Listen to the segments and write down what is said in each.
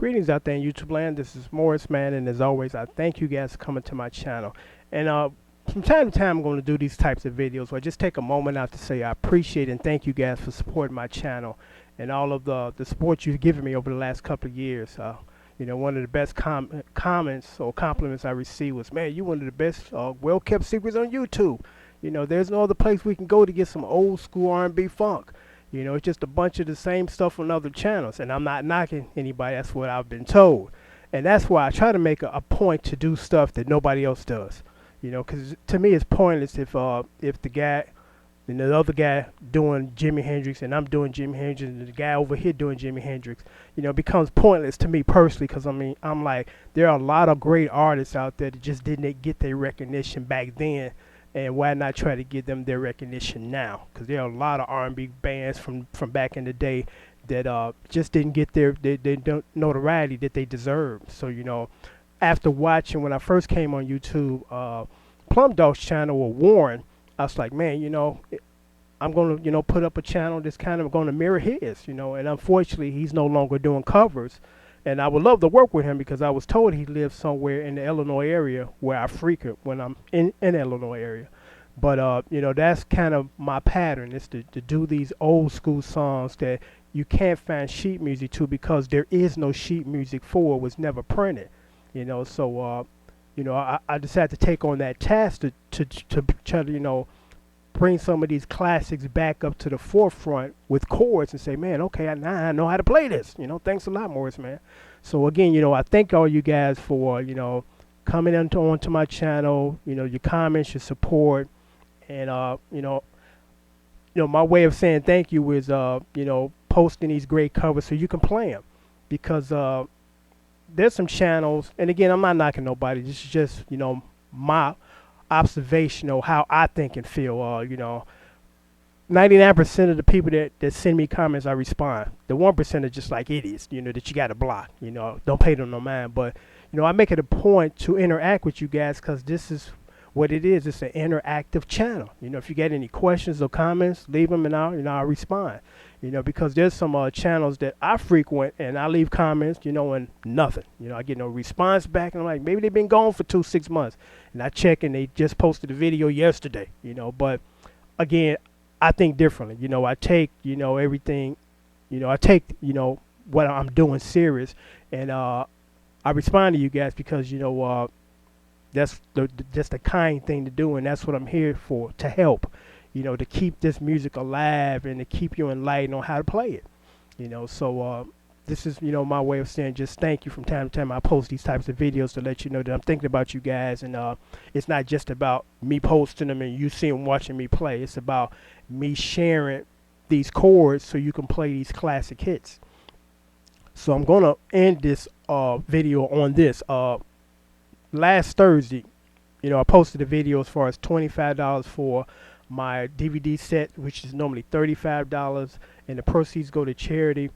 Greetings out there in YouTube land. This is Morris, man, and as always, I thank you guys for coming to my channel. And from time to time, I'm going to do these types of videos where I just take a moment out to say I appreciate and thank you guys for supporting my channel and all of the support you've given me over the last couple of years. One of the best comments or compliments I received was, man, you one of the best well-kept secrets on YouTube. There's no other place we can go to get some old school R&B funk. It's just a bunch of the same stuff on other channels, and I'm not knocking anybody. That's what I've been told, and that's why I try to make a point to do stuff that nobody else does. Because to me it's pointless if the guy, the other guy doing Jimi Hendrix and I'm doing Jimi Hendrix and the guy over here doing Jimi Hendrix, it becomes pointless to me personally. Because I'm like, there are a lot of great artists out there that just didn't get their recognition back then. And why not try to give them their recognition now? Because there are a lot of R&B bands from back in the day that just didn't get their notoriety that they deserved. So after watching when I first came on YouTube, Plum Dog's channel or Warren, I was like, man, I'm gonna put up a channel that's kind of gonna mirror his, and unfortunately he's no longer doing covers. And I would love to work with him because I was told he lives somewhere in the Illinois area where I frequent when I'm in the Illinois area. But, that's kind of my pattern, is to do these old school songs that you can't find sheet music to because there is no sheet music for it, was never printed. So, I decided to take on that task to try to, bring some of these classics back up to the forefront with chords and say, man, okay, now I know how to play this. Thanks a lot, Morris, man. So again, I thank all you guys for, coming onto my channel, your comments, your support, and my way of saying thank you is posting these great covers so you can play them, because there's some channels, and again, I'm not knocking nobody. This is just my observation of how I think and feel. 99% of the people that send me comments, I respond. The 1% are just like idiots, that you got to block. Don't pay them no mind. But I make it a point to interact with you guys because this is what it is. It's an interactive channel. If you got any questions or comments, leave them and I'll respond. Because there's some channels that I frequent and I leave comments, and nothing. I get no response back, and I'm like, maybe they've been gone for 6 months, and I check and they just posted a video yesterday. But again, I think differently. I take everything. I take what I'm doing serious, and I respond to you guys because that's just the kind thing to do, and that's what I'm here for, to help. To keep this music alive and to keep you enlightened on how to play it. So this is, my way of saying just thank you. From time to time I post these types of videos to let you know that I'm thinking about you guys, and it's not just about me posting them and you seeing watching me play. It's about me sharing these chords so you can play these classic hits. So I'm gonna end this video on this. Last Thursday, I posted a video as far as $25 for my DVD set, which is normally $35, and the proceeds go to charity.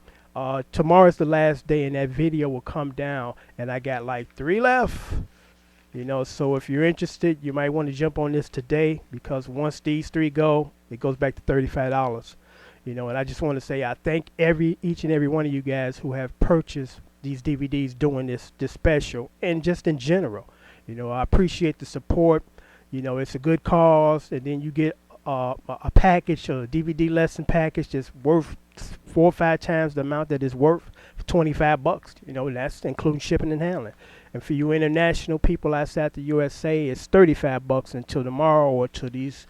Tomorrow's the last day, and that video will come down, and I got like 3 left. So if you're interested, you might want to jump on this today, because once these 3 go, it goes back to $35. And I just want to say I thank each and every one of you guys who have purchased these DVDs during this special, and just in general. I appreciate the support. It's a good cause, and then you get a package, a DVD lesson package that's worth 4 or 5 times the amount that is worth, for $25. That's including shipping and handling. And for you international people outside the USA, it's $35 until tomorrow, or till these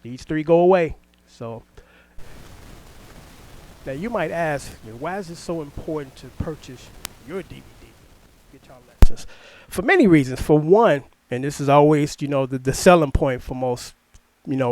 3 go away. So now you might ask me, why is it so important to purchase your DVD, guitar lessons? For many reasons. For one, and this is always the selling point for most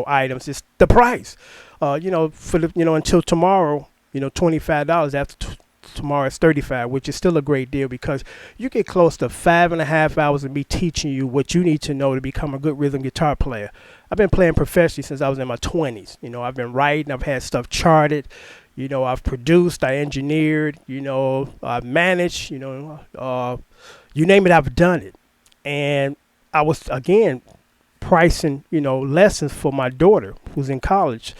items, is the price. For the until tomorrow, $25. After tomorrow it's $35, which is still a great deal, because you get close to 5.5 hours of me teaching you what you need to know to become a good rhythm guitar player. I've been playing professionally since I was in my 20s. I've been writing, I've had stuff charted, I've produced, I engineered, I've managed, you name it, I've done it. And I was, again, pricing, lessons for my daughter who's in college.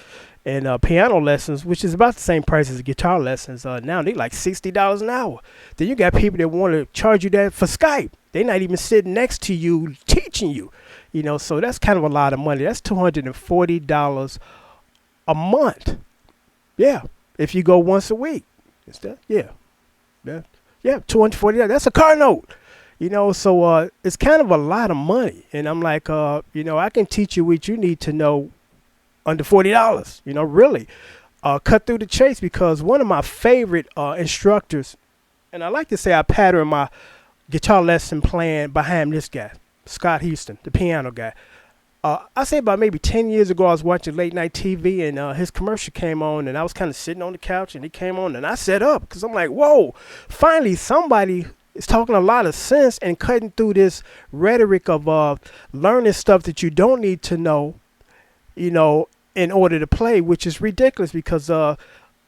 And piano lessons, which is about the same price as guitar lessons, now they like $60 an hour. Then you got people that want to charge you that for Skype. They're not even sitting next to you teaching you, so that's kind of a lot of money. That's $240 a month. Yeah, if you go once a week. Is that? Yeah. Yeah, $240. That's a car note. So it's kind of a lot of money. And I'm like, I can teach you what you need to know under $40, really. Cut through the chase, because one of my favorite instructors, and I like to say I pattern my guitar lesson plan behind this guy, Scott Houston, the piano guy. I say about maybe 10 years ago, I was watching late night TV, and his commercial came on, and I was kind of sitting on the couch, and he came on, and I sat up because I'm like, whoa, finally somebody is talking a lot of sense and cutting through this rhetoric of learning stuff that you don't need to know, in order to play, which is ridiculous because,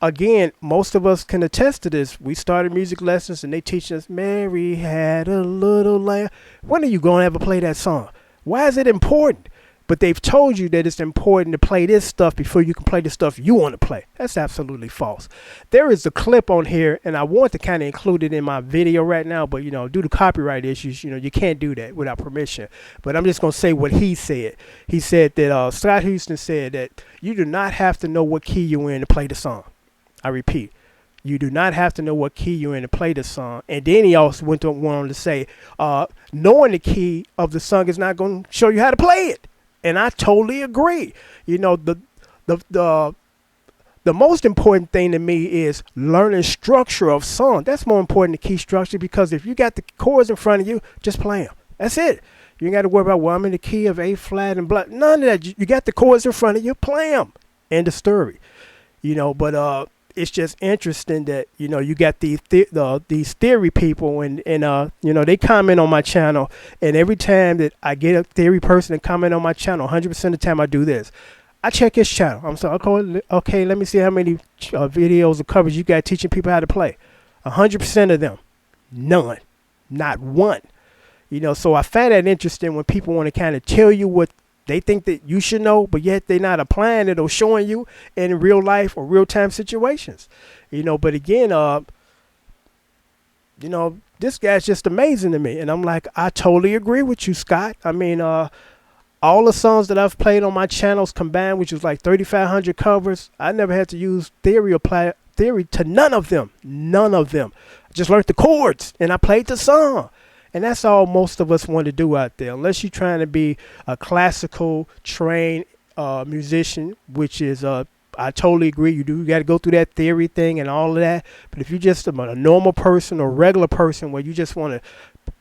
again, most of us can attest to this. We started music lessons, and they teach us, Mary had a little lamb. When are you going to ever play that song? Why is it important? But they've told you that it's important to play this stuff before you can play the stuff you want to play. That's absolutely false. There is a clip on here, and I want to kind of include it in my video right now, but, due to copyright issues, you can't do that without permission. But I'm just going to say what he said. He said that Scott Houston said that you do not have to know what key you're in to play the song. I repeat, you do not have to know what key you're in to play the song. And then he also went on to say, knowing the key of the song is not going to show you how to play it. And I totally agree. The most important thing to me is learning structure of song. That's more important than key structure, because if you got the chords in front of you, just play them. That's it. You ain't got to worry about, well, I'm in the key of A flat and blah. None of that. You got the chords in front of you, play them. End of story. But it's just interesting that, you got these theory people, and they comment on my channel, and every time that I get a theory person to comment on my channel, 100% of the time I do this. I check his channel. I'm sorry, okay, let me see how many videos or covers you got teaching people how to play. 100% of them, none, not one. So I find that interesting when people want to kind of tell you what they think that you should know, but yet they're not applying it or showing you in real life or real time situations. But again, this guy's just amazing to me. And I'm like, I totally agree with you, Scott. I mean, all the songs that I've played on my channels combined, which was like 3,500 covers, I never had to use apply theory to none of them. None of them. I just learned the chords and I played the song. And that's all most of us want to do out there, unless you're trying to be a classical trained musician, which is, I totally agree. You got to go through that theory thing and all of that. But if you're just a normal person or regular person where you just want to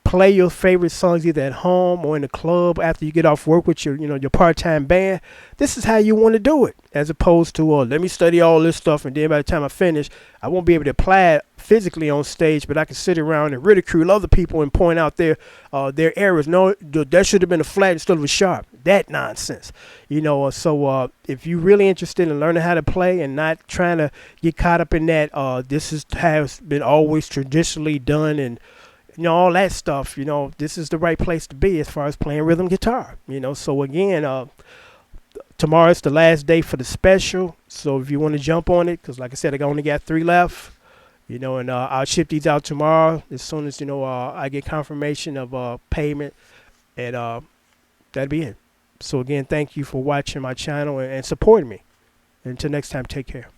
play your favorite songs either at home or in the club after you get off work with your, your part-time band, this is how you want to do it, as opposed to, let me study all this stuff, and then by the time I finish, I won't be able to apply it physically on stage, but I can sit around and ridicule other people and point out their errors. No, that should have been a flat instead of a sharp. That nonsense, So if you're really interested in learning how to play and not trying to get caught up in that, this is how it's been always traditionally done, and all that stuff, this is the right place to be as far as playing rhythm guitar, So again, tomorrow's the last day for the special. So if you want to jump on it, because like I said, I only got 3 left, and I'll ship these out tomorrow as soon as, I get confirmation of payment, and that'll be it. So again, thank you for watching my channel and supporting me. Until next time, take care.